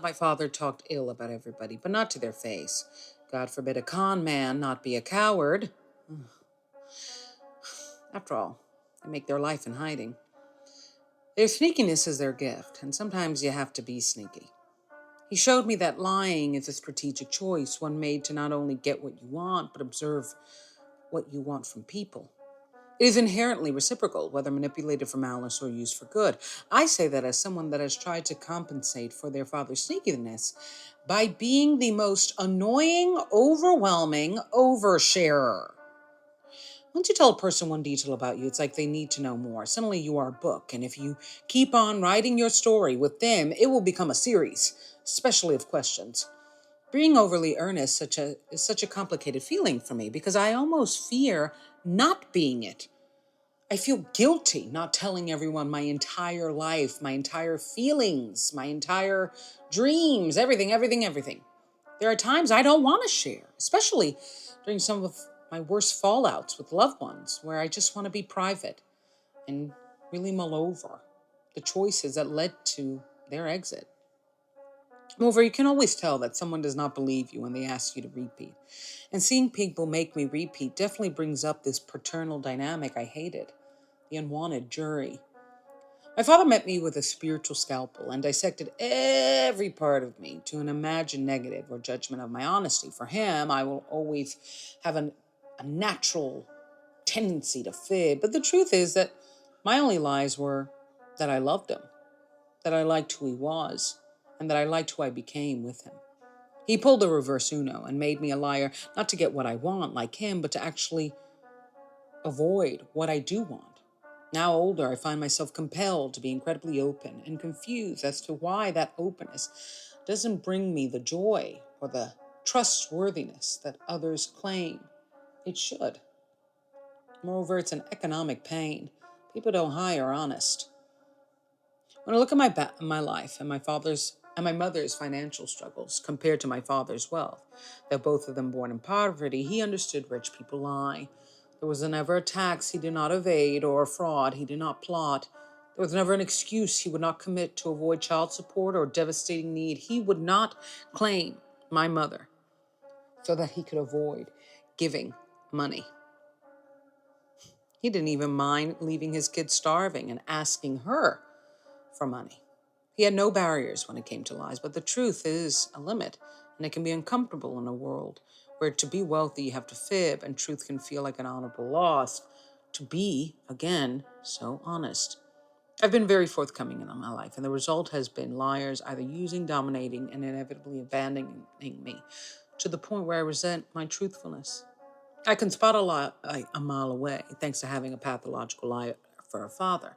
My father talked ill about everybody, but not to their face. God forbid a con man not be a coward. After all, they make their life in hiding. Their sneakiness is their gift, and sometimes you have to be sneaky. He showed me that lying is a strategic choice, one made to not only get what you want, but observe what you want from people. It is inherently reciprocal, whether manipulated for malice or used for good. I say that as someone that has tried to compensate for their father's sneakiness by being the most annoying, overwhelming oversharer. Once you tell a person one detail about you, it's like they need to know more. Suddenly you are a book, and if you keep on writing your story with them, it will become a series, especially of questions. Being overly earnest is such a complicated feeling for me because I almost fear not being it. I feel guilty not telling everyone my entire life, my entire feelings, my entire dreams, everything, everything, everything. There are times I don't want to share, especially during some of my worst fallouts with loved ones, where I just want to be private and really mull over the choices that led to their exit. Moreover, you can always tell that someone does not believe you when they ask you to repeat. And seeing people make me repeat definitely brings up this paternal dynamic I hated, the unwanted jury. My father met me with a spiritual scalpel and dissected every part of me to an imagined negative or judgment of my honesty. For him, I will always have a natural tendency to fib, but the truth is that my only lies were that I loved him, that I liked who he was, and that I liked who I became with him. He pulled the reverse Uno and made me a liar, not to get what I want like him, but to actually avoid what I do want. Now older, I find myself compelled to be incredibly open and confused as to why that openness doesn't bring me the joy or the trustworthiness that others claim it should. Moreover, it's an economic pain. People don't hire honest. When I look at my life and my mother's financial struggles compared to my father's wealth, though both of them born in poverty, he understood rich people lie. There was never a tax he did not evade or a fraud he did not plot. There was never an excuse he would not commit to avoid child support or devastating need. He would not claim my mother so that he could avoid giving money. He didn't even mind leaving his kids starving and asking her for money. He had no barriers when it came to lies, but the truth is a limit, and it can be uncomfortable in a world where to be wealthy you have to fib, and truth can feel like an honorable loss to be, again, so honest. I've been very forthcoming in my life, and the result has been liars either using, dominating, and inevitably abandoning me to the point where I resent my truthfulness. I can spot a lie a mile away, thanks to having a pathological liar for a father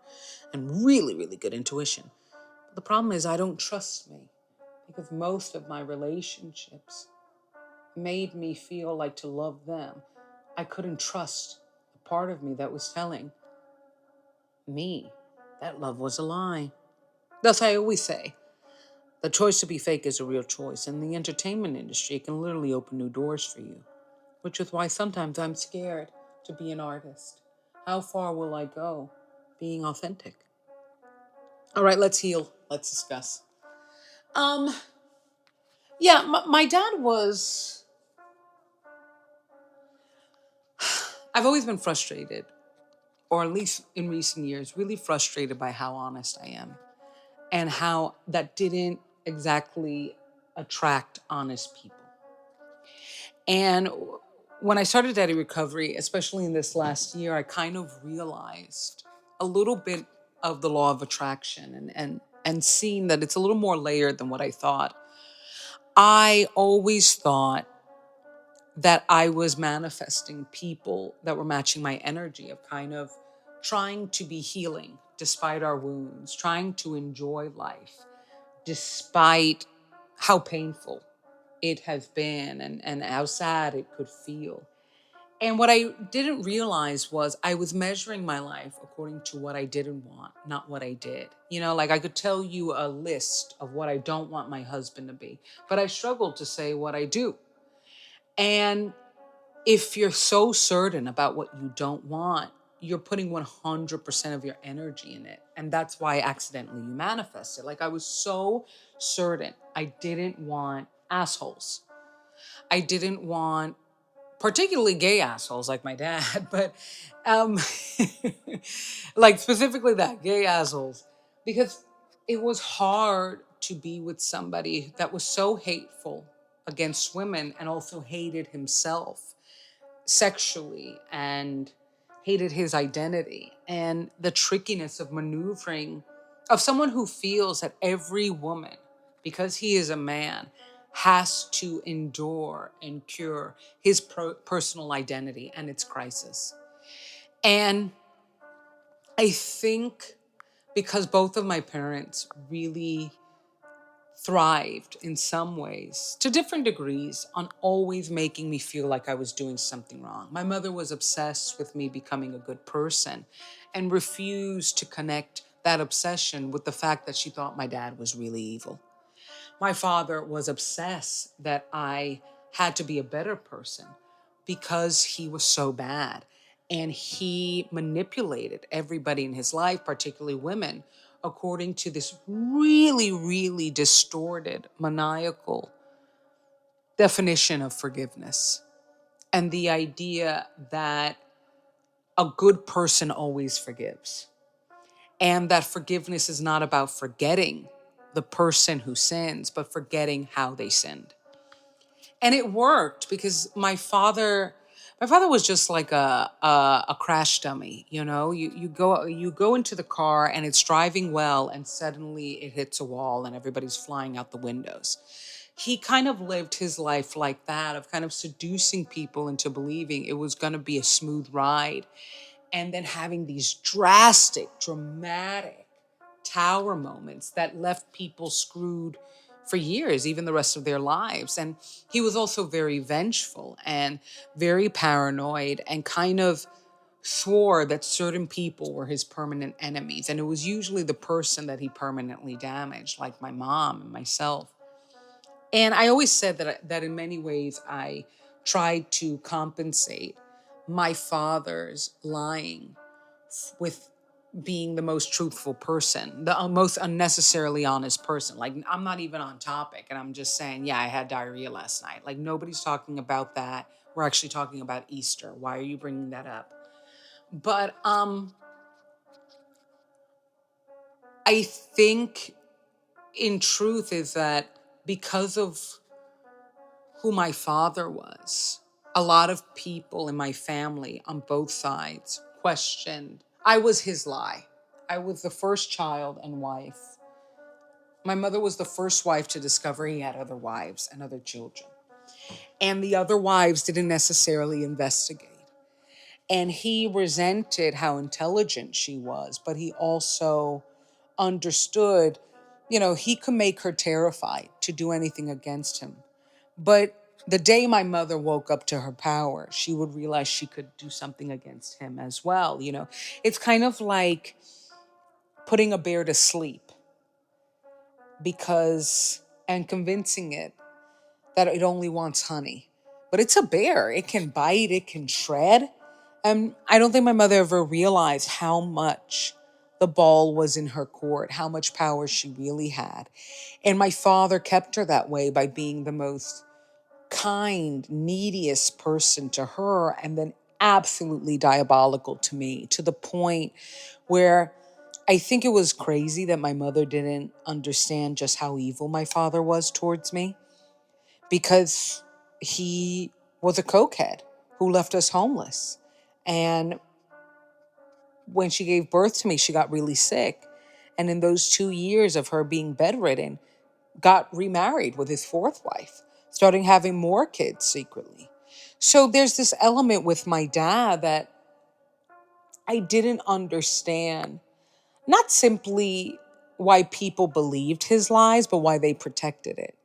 and really, really good intuition. The problem is I don't trust me because most of my relationships made me feel like to love them, I couldn't trust the part of me that was telling me that love was a lie. Thus, I always say the choice to be fake is a real choice, and the entertainment industry can literally open new doors for you, which is why sometimes I'm scared to be an artist. How far will I go being authentic? All right, let's heal. Let's discuss. Um, Yeah, my dad was. I've always been frustrated, or at least in recent years, really frustrated by how honest I am and how that didn't exactly attract honest people. And when I started Daddy Recovery, especially in this last year, I kind of realized a little bit of the law of attraction and seeing that it's a little more layered than what I thought. I always thought that I was manifesting people that were matching my energy of kind of trying to be healing despite our wounds, trying to enjoy life despite how painful it has been and how sad it could feel. And what I didn't realize was I was measuring my life according to what I didn't want, not what I did. Like I could tell you a list of what I don't want my husband to be, but I struggled to say what I do. And if you're so certain about what you don't want, you're putting 100% of your energy in it. And that's why accidentally you manifest it. Like, I was so certain I didn't want assholes. I didn't want particularly gay assholes like my dad, but um, like specifically that, gay assholes, because it was hard to be with somebody that was so hateful against women and also hated himself sexually and hated his identity, and the trickiness of maneuvering of someone who feels that every woman, because he is a man, has to endure and cure his personal identity and its crisis. And I think because both of my parents really thrived in some ways, to different degrees, on always making me feel like I was doing something wrong. My mother was obsessed with me becoming a good person and refused to connect that obsession with the fact that she thought my dad was really evil. My father was obsessed that I had to be a better person because he was so bad. And he manipulated everybody in his life, particularly women, according to this really, really distorted, maniacal definition of forgiveness. And the idea that a good person always forgives. And that forgiveness is not about forgetting the person who sins, but forgetting how they sinned. And it worked because my father was just like a crash dummy. You go into the car and it's driving well, and suddenly it hits a wall and everybody's flying out the windows. He kind of lived his life like that, of kind of seducing people into believing it was going to be a smooth ride, and then having these drastic, dramatic tower moments that left people screwed for years, even the rest of their lives. And he was also very vengeful and very paranoid, and kind of swore that certain people were his permanent enemies. And it was usually the person that he permanently damaged, like my mom and myself. And I always said that in many ways I tried to compensate my father's lying with being the most truthful person, the most unnecessarily honest person. Like, I'm not even on topic, and I'm just saying, yeah, I had diarrhea last night. Like, nobody's talking about that. We're actually talking about Easter. Why are you bringing that up? But I think in truth is that because of who my father was, a lot of people in my family on both sides questioned. I was his lie. I was the first child and wife. My mother was the first wife to discover he had other wives and other children. And the other wives didn't necessarily investigate. And he resented how intelligent she was, but he also understood, he could make her terrified to do anything against him. But the day my mother woke up to her power, she would realize she could do something against him as well. It's kind of like putting a bear to sleep and convincing it that it only wants honey. But it's a bear. It can bite, it can shred. And I don't think my mother ever realized how much the ball was in her court, how much power she really had. And my father kept her that way by being the most kind, neediest person to her, and then absolutely diabolical to me, to the point where I think it was crazy that my mother didn't understand just how evil my father was towards me, because he was a cokehead who left us homeless. And when she gave birth to me, she got really sick. And in those 2 years of her being bedridden, got remarried with his fourth wife, starting having more kids secretly. So there's this element with my dad that I didn't understand, not simply why people believed his lies, but why they protected it.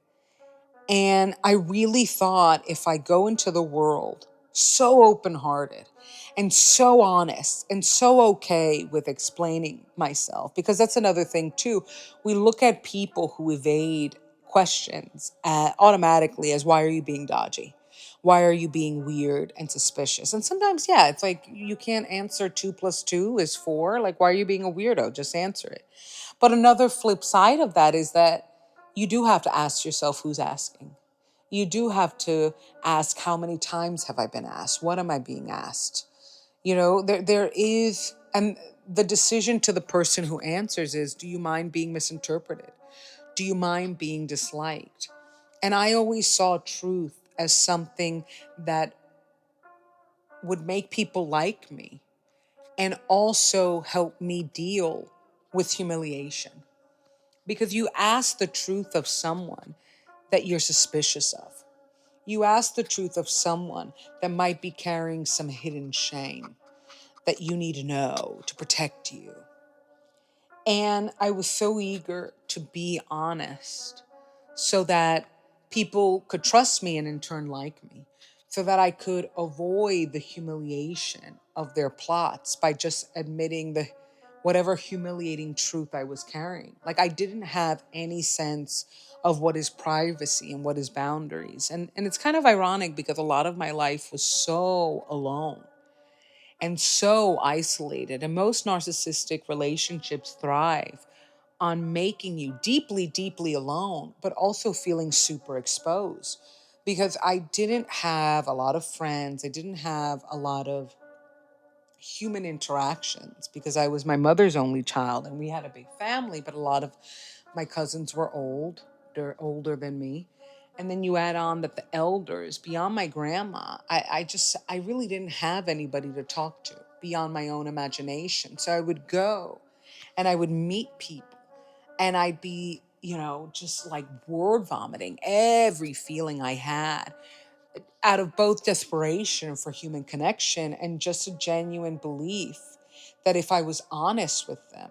And I really thought, if I go into the world so open-hearted and so honest and so okay with explaining myself, because that's another thing too. We look at people who evade questions automatically as, why are you being dodgy? Why are you being weird and suspicious? And sometimes, yeah, it's like you can't answer 2 plus 2 is 4. Like, why are you being a weirdo? Just answer it. But another flip side of that is that you do have to ask yourself who's asking. You do have to ask, how many times have I been asked? What am I being asked? There is, and the decision to the person who answers is, do you mind being misinterpreted? Do you mind being disliked? And I always saw truth as something that would make people like me and also help me deal with humiliation. Because you ask the truth of someone that you're suspicious of. You ask the truth of someone that might be carrying some hidden shame that you need to know to protect you. And I was so eager to be honest so that people could trust me and in turn like me, so that I could avoid the humiliation of their plots by just admitting the whatever humiliating truth I was carrying. Like, I didn't have any sense of what is privacy and what is boundaries. And it's kind of ironic because a lot of my life was so alone and so isolated. And most narcissistic relationships thrive on making you deeply, deeply alone, but also feeling super exposed. Because I didn't have a lot of friends, I didn't have a lot of human interactions because I was my mother's only child and we had a big family, but a lot of my cousins were old. They're older than me. And then you add on that the elders, beyond my grandma, I really didn't have anybody to talk to beyond my own imagination. So I would go and I would meet people and I'd be, just like word vomiting every feeling I had out of both desperation for human connection and just a genuine belief that if I was honest with them,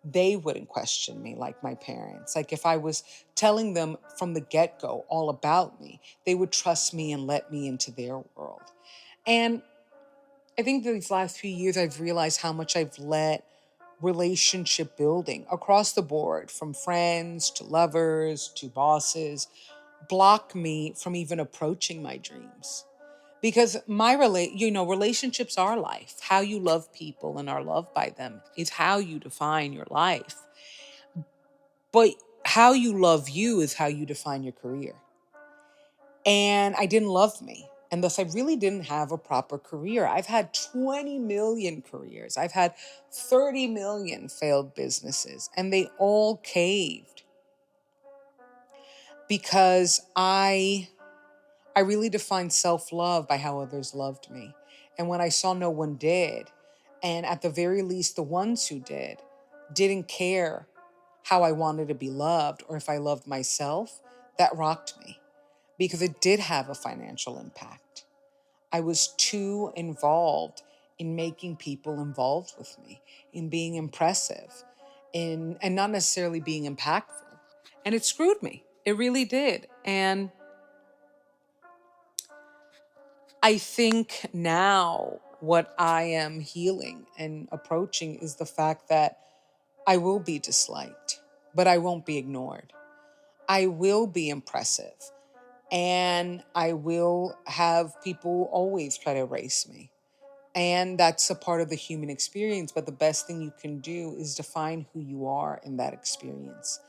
they wouldn't question me like my parents. Like, if I was telling them from the get-go all about me, they would trust me and let me into their world. And I think these last few years, I've realized how much I've let relationship building across the board, from friends to lovers to bosses, block me from even approaching my dreams. Because relationships are life. How you love people and are loved by them is how you define your life. But how you love you is how you define your career. And I didn't love me. And thus, I really didn't have a proper career. I've had 20 million careers. I've had 30 million failed businesses, and they all caved because I really defined self-love by how others loved me. And when I saw no one did, and at the very least, the ones who didn't care how I wanted to be loved or if I loved myself, that rocked me because it did have a financial impact. I was too involved in making people involved with me, in being impressive, and not necessarily being impactful. And it screwed me. It really did. And I think now what I am healing and approaching is the fact that I will be disliked, but I won't be ignored. I will be impressive, and I will have people always try to erase me. And that's a part of the human experience. But the best thing you can do is define who you are in that experience.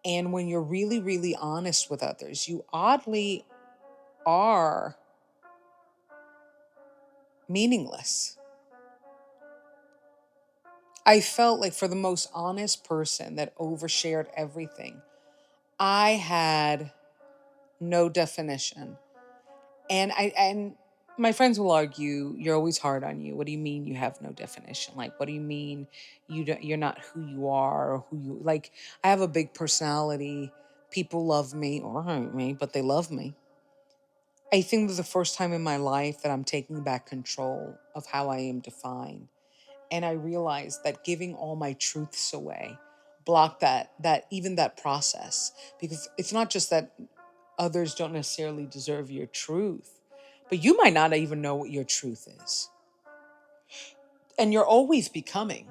And when you're really, really honest with others, you oddly are meaningless. I felt like, for the most honest person that overshared everything, I had no definition. And my friends will argue, you're always hard on you. What do you mean you have no definition? Like, what do you mean you're not who you are or who you like? I have a big personality. People love me or hate me, but they love me. I think this is the first time in my life that I'm taking back control of how I am defined. And I realized that giving all my truths away blocked that process, because it's not just that others don't necessarily deserve your truth, but you might not even know what your truth is. And you're always becoming.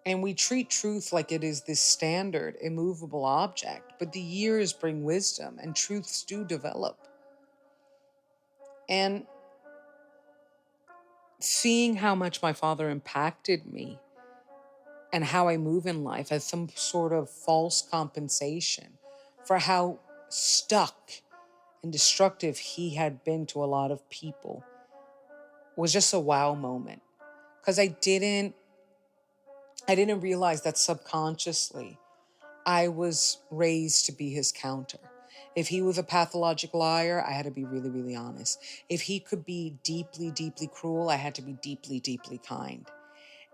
And we treat truth like it is this standard, immovable object, but the years bring wisdom and truths do develop. And seeing how much my father impacted me and how I move in life as some sort of false compensation for how stuck and destructive he had been to a lot of people was just a wow moment. Because I didn't realize that subconsciously I was raised to be his counter. If he was a pathologic liar, I had to be really, really honest. If he could be deeply, deeply cruel, I had to be deeply, deeply kind.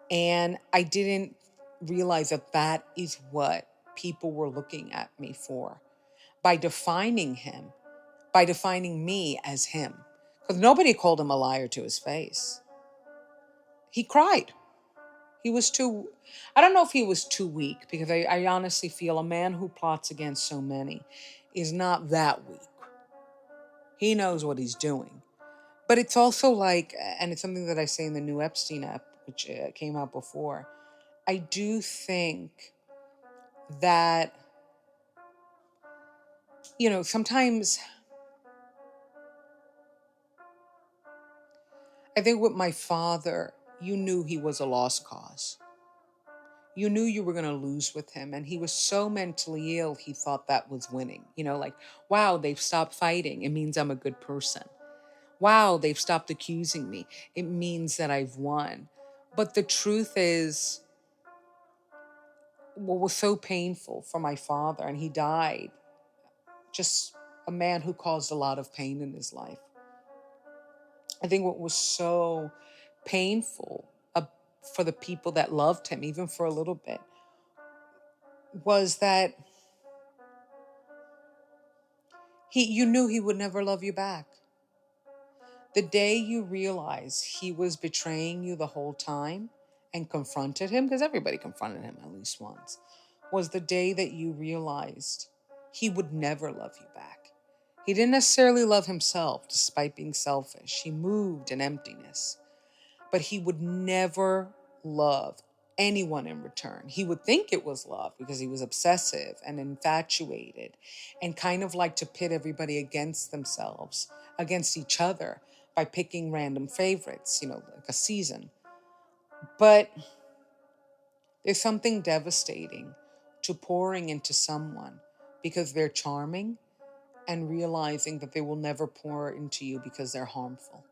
And I didn't realize that that is what people were looking at me for by defining him, by defining me as him. Because nobody called him a liar to his face. He cried. He was too, I don't know if he was too weak, because I honestly feel a man who plots against so many is not that weak. He knows what he's doing. But it's also like, and it's something that I say in the new Epstein app, which came out before, I do think that, sometimes I think with my father, you knew he was a lost cause. You knew you were going to lose with him. And he was so mentally ill, he thought that was winning. Like, wow, they've stopped fighting. It means I'm a good person. Wow, they've stopped accusing me. It means that I've won. But the truth is, what was so painful for my father, and he died, just a man who caused a lot of pain in his life. I think what was so painful for the people that loved him, even for a little bit, was that you knew he would never love you back. The day you realized he was betraying you the whole time and confronted him, because everybody confronted him at least once, was the day that you realized he would never love you back. He didn't necessarily love himself, despite being selfish. He moved in emptiness. But he would never love anyone in return. He would think it was love because he was obsessive and infatuated and kind of like to pit everybody against themselves, against each other by picking random favorites, like a season. But there's something devastating to pouring into someone because they're charming and realizing that they will never pour into you because they're harmful.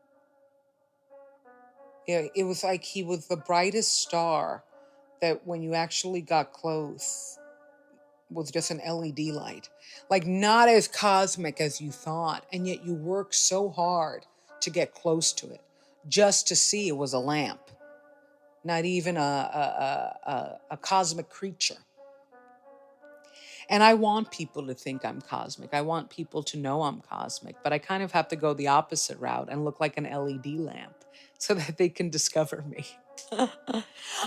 It was like he was the brightest star that when you actually got close was just an LED light. Like not as cosmic as you thought, and yet you worked so hard to get close to it just to see it was a lamp, not even a cosmic creature. And I want people to think I'm cosmic. I want people to know I'm cosmic, but I kind of have to go the opposite route and look like an LED lamp so that they can discover me.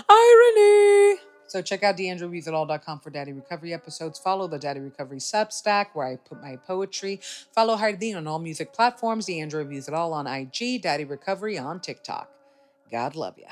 Irony! So check out deandrewiesitall.com for Daddy Recovery episodes. Follow the Daddy Recovery Substack where I put my poetry. Follow Hardin on all music platforms. DeAndre Reviews It All on IG. Daddy Recovery on TikTok. God love ya.